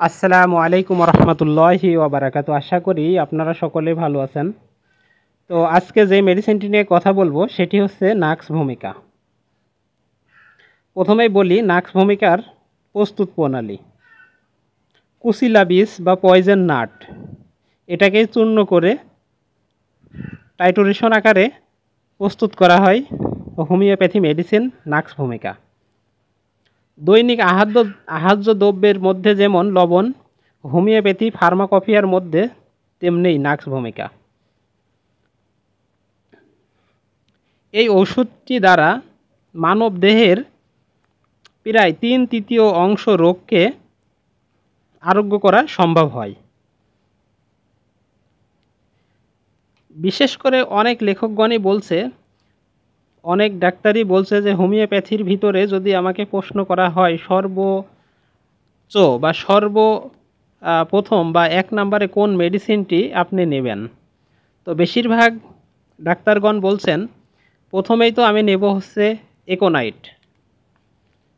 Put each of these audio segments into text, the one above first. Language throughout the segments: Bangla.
আসসালামু আলাইকুম রহমতুল্লাহি ওবারাকাতু। আশা করি আপনারা সকলে ভালো আছেন। তো আজকে যে মেডিসিনটি নিয়ে কথা বলবো সেটি হচ্ছে নাক্স ভূমিকা। প্রথমেই বলি নাক্স ভূমিকার প্রস্তুত প্রণালী। কুচিলা বীজ বা পয়জন নাট এটাকে চূর্ণ করে টাইটুরেশন আকারে প্রস্তুত করা হয় হোমিওপ্যাথি মেডিসিন নাক্স ভূমিকা। দৈনিক আহার্য দ্রব্যের মধ্যে যেমন লবণ হোমিওপ্যাথি ফার্মাকপিয়ার মধ্যে তেমনি নাক্স ভূমিকা। এই ওষুধটি দ্বারা মানব দেহের প্রায় 3/3 অংশ রোগকে আরোগ্য করা সম্ভব হয়। বিশেষ করে অনেক লেখকগণই বলছে, অনেক ডাক্তারই বলছে যে হোমিওপ্যাথির ভিতরে যদি আমাকে প্রশ্ন করা হয় সর্বোচ্চ বা প্রথম বা 1 নম্বরে কোন মেডিসিনটি আপনি নেবেন, তো বেশিরভাগ ডাক্তারগণ বলছেন প্রথমেই তো আমি নেব হচ্ছে একোনাইট,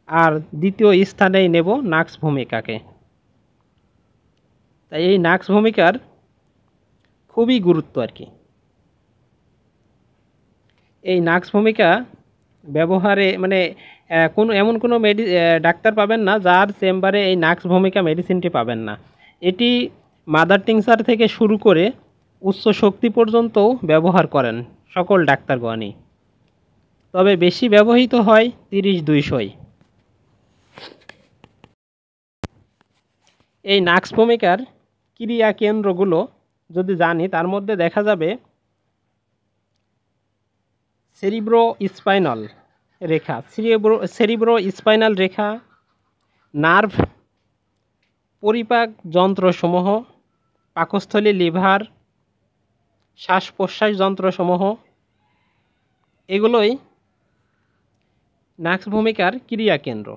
আর দ্বিতীয় স্থানেই নেব নাক্স ভূমিকাকে। তাই এই নাক্স ভূমিকার খুবই গুরুত্ব আর কি। এই নাক্স ভূমিকা ব্যবহারে মানে এমন কোনো ডাক্তার পাবেন না যার চেম্বারে এই নাক্স ভূমিকা মেডিসিনটি পাবেন না। এটি মাদার টিংচার থেকে শুরু করে উচ্চ শক্তি পর্যন্তও ব্যবহার করেন সকল ডাক্তারগণই, তবে বেশি ব্যবহৃত হয় 30-200। এই নাক্স ভূমিকার ক্রিয়া কেন্দ্রগুলো যদি জানি, তার মধ্যে দেখা যাবে সেরিব্রো স্পাইনাল রেখা, সেরিব্রো স্পাইনাল রেখা, নার্ভ, পরিপাক যন্ত্রসমূহ, পাকস্থলী, লিভার, শ্বাস প্রশ্বাস যন্ত্রসমূহ, এগুলোই নাক্স ভূমিকার ক্রিয়া কেন্দ্র।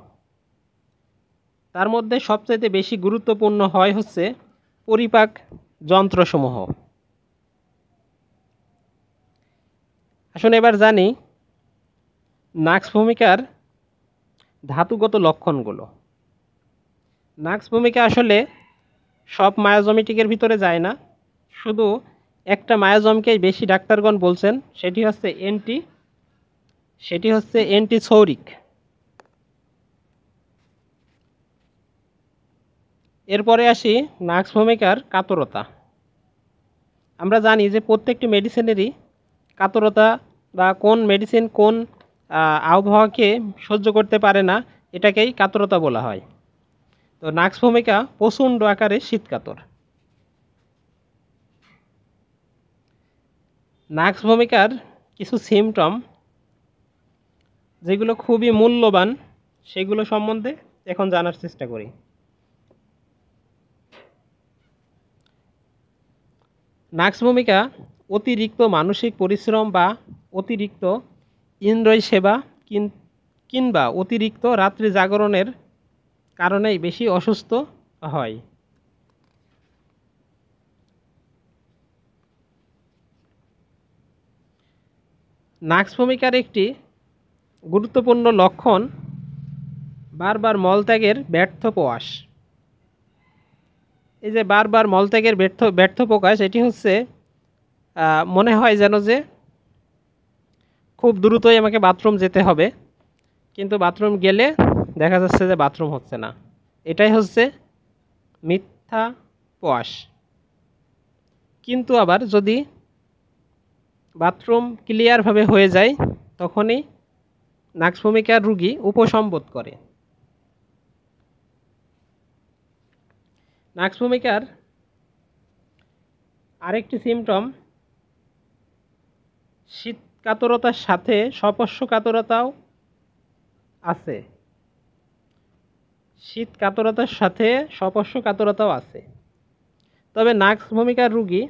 তার মধ্যে সবচাইতে বেশি গুরুত্বপূর্ণ হয় হচ্ছে পরিপাক যন্ত্রসমূহ। আসুন এবার জানি নাক্স ভূমিকার ধাতুগত লক্ষণগুলো। নাক্স ভূমিকা আসলে সব মায়োজমিটিকের ভিতরে যায় না, শুধু একটা মায়োজমকেই বেশি ডাক্তারগণ বলছেন, সেটি হচ্ছে অ্যান্টিসৌরিক। এরপরে আসি নাক্স ভূমিকার কাতরতা। আমরা জানি যে প্রত্যেকটি মেডিসিনেরই কাতরতা বা কোন মেডিসিন কোন আবহাওয়াকে সহ্য করতে পারে না, এটাকেই কাতরতা বলা হয়। তো নাক্স ভূমিকা প্রচণ্ড আকারে শীতকাতর। নাক্স ভূমিকার কিছু সিমটম যেগুলো খুবই মূল্যবান, সেগুলো সম্বন্ধে এখন জানার চেষ্টা করি। নাক্স ভূমিকা অতিরিক্ত মানসিক পরিশ্রম বা অতিরিক্ত ইন্দ্রিয় সেবা কিংবা অতিরিক্ত রাত্রি জাগরণের কারণেই বেশি অসুস্থ হয়। নাক্স ভূমিকার একটি গুরুত্বপূর্ণ লক্ষণ বারবার মলত্যাগের ব্যর্থ প্রয়াস। এই যে বারবার মলত্যাগের ব্যর্থ প্রকাশ, এটি হচ্ছে মনে হয় যেন যে খুব দ্রুতই আমাকে বাথরুম যেতে হবে, কিন্তু বাথরুম গেলে দেখা যাচ্ছে যে বাথরুম হচ্ছে না। এটাই হচ্ছে মিথ্যা প্রয়াস। কিন্তু আবার যদি বাথরুম ক্লিয়ারভাবে হয়ে যায়, তখনই নাক্স ভূমিকার রুগী উপসম্বোধ করে। নাক্স ভূমিকার আরেকটি সিমটম শীতকাতরতার সাথে স্পর্শকাতরতাও আছে। শীতকাতরতার সাথে স্পর্শকাতরতাও আছে। তবে নাক্স ভূমিকার রুগী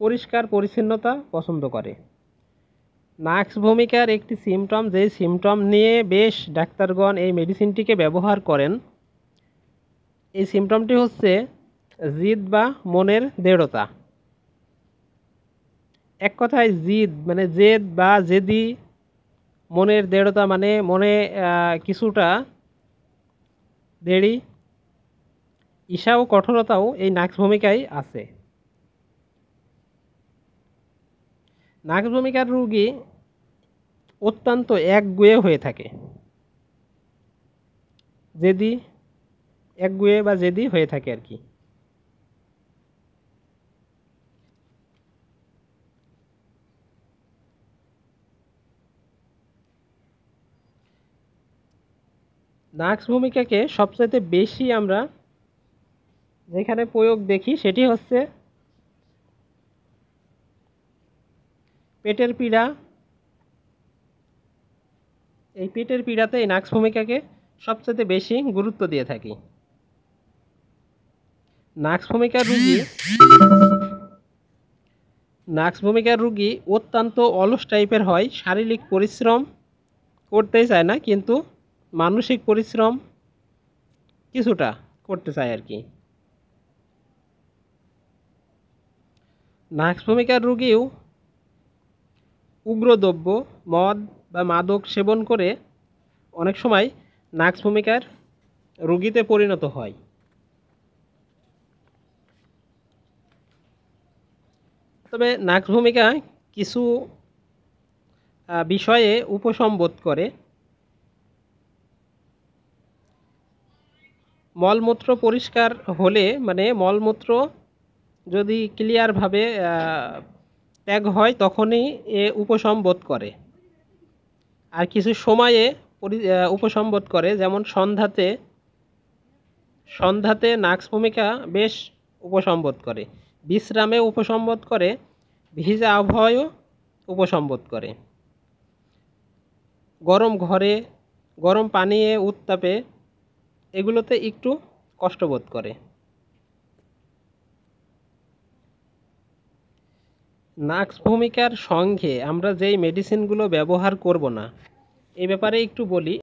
পরিষ্কার পরিচ্ছন্নতা পছন্দ করে। নাক্স ভূমিকার একটি সিমটম, যে সিমটম নিয়ে বেশ ডাক্তারগণ এই মেডিসিনটিকে ব্যবহার করেন, এই সিমটমটি হচ্ছে জিদ বা মনের দৃঢ়তা। এক কথায় জিদ মানে জেদ বা জেদি, মনের দৃঢ়তা মানে মনে কিছুটা দেরি ঈশা ও কঠোরতাও এই নাক্স ভূমিকায় আছে। নাক্স ভূমিকার রোগী অত্যন্ত একগুঁয়ে হয়ে থাকে, একগুঁয়ে বা জেদি হয়ে থাকে আর কি। নাক্স ভূমিকাকে সবচাইতে বেশি আমরা যেখানে প্রয়োগ দেখি সেটি হচ্ছে পেটের পীড়া। এই পেটের পীড়াতে এই নাক্স ভূমিকাকে সবচাইতে বেশি গুরুত্ব দিয়ে থাকি। নাক্স ভূমিকার রুগী অত্যন্ত অলস টাইপের হয়, শারীরিক পরিশ্রম করতে চায় না, কিন্তু মানসিক পরিশ্রম কিছুটা করতে চায় আর কি। নাক্স ভূমিকার রুগীও উগ্রদ্রব্য, মদ বা মাদক সেবন করে অনেক সময় নাক্স ভূমিকার রুগীতে পরিণত হয়। তবে নাক্স ভূমিকা কিছু বিষয়ে উপসম্বোধ করে। মলমূত্র পরিষ্কার হলে, মানে মলমূত্র যদি ক্লিয়ারভাবে ত্যাগ হয় তখনই এ উপসম্বোধ করে। আর কিছু সময়ে উপসম্বোধ করে, যেমন সন্ধ্যাতে নাক্স ভূমিকা বেশ উপসম্বোধ করে, বিশ্রামে উপসম্বোধ করে, ভিজা আবহাওয়ায়ও উপসম্বোধ করে, গরম ঘরে, গরম পানীয়ে, উত্তাপে এগুলোতে একটু কষ্টবোধ করে। নাক্স ভূমিকার সঙ্গে আমরা যেই মেডিসিনগুলো ব্যবহার করব না, এ ব্যাপারে একটু বলি।